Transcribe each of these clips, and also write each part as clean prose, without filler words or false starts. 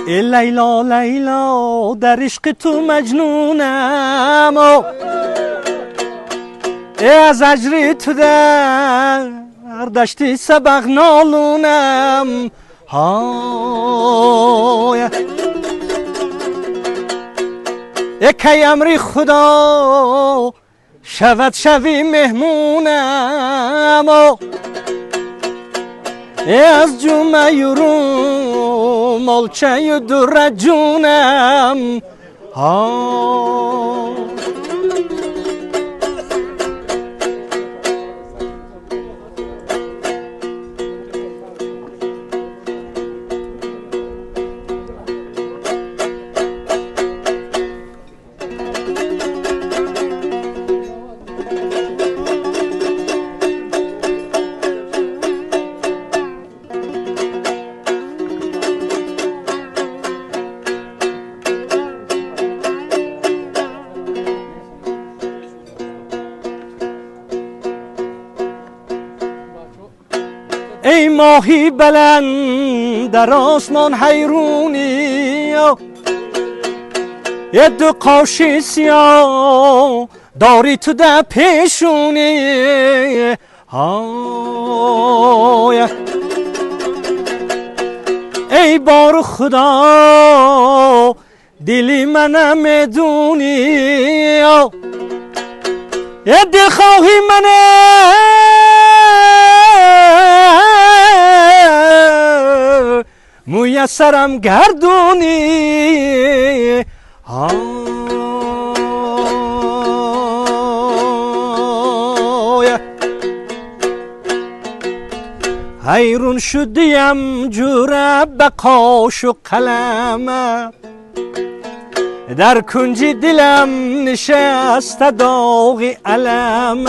ای لیلا لیلا در عشق تو مجنونم ای از اجری تو در دشتی سبق نالونم های ای که امری خدا شود شوی مهمونم ای از جمعه یورو مالچه ی در جونم ای ماهی بلند در آسمان حیرونی یه دو قاشی سیاه داری تو در پیشونی ای بار خدا دلی من میدونی یه دل خواهی منه موی سرم گردونی حیرون شدیم جوره بقاش و قلم در کنج دلم نشست داغ علم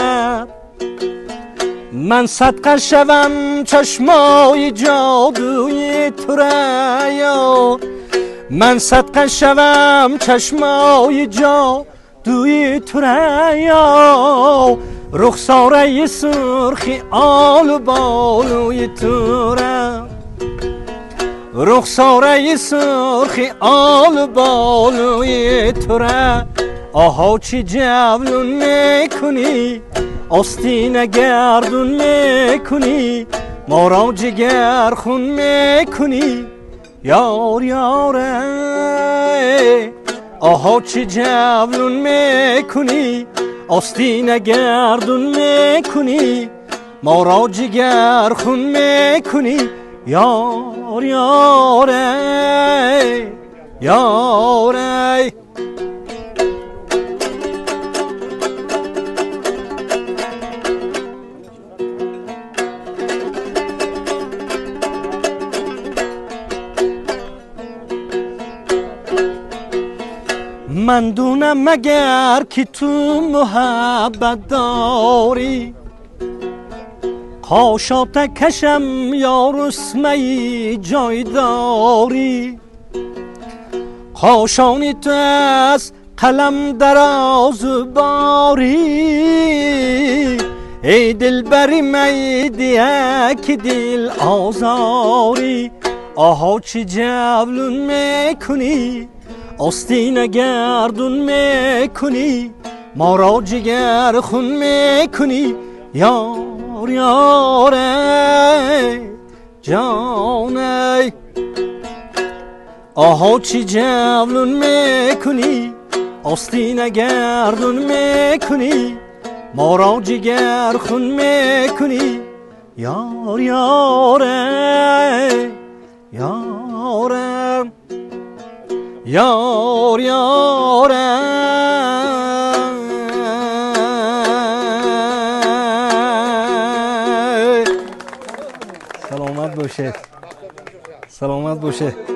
من صدقه شوم چشمای جادوی تو را من صدقه شوم چشمای جادوی تو را رخساره سرخی آل بالوی تو را رخساره سرخی آل بالوی تو را آها چی جولون میکنی آستین گردون میکنی ما را جگر خون میکنی یار یاره آها چی جولون میکنی آستین گردون میکنی ما را جگر خون میکنی یار یاره یاره من دونم مگر که تو محبت داری قاشات کشم یا رسمه جای داری قاشانی تو از قلم دراز باری ای دل بری میدیه که دل آزاری آها چی جولون میکنی آستین گردون میکنی ما را جگر خون میکنی یار یاره جانه آها چی جولون میکنی آستین گردون میکنی ما را جگر خون میکنی یار یاره یاره یار یاره سلامت باشه سلامت باشه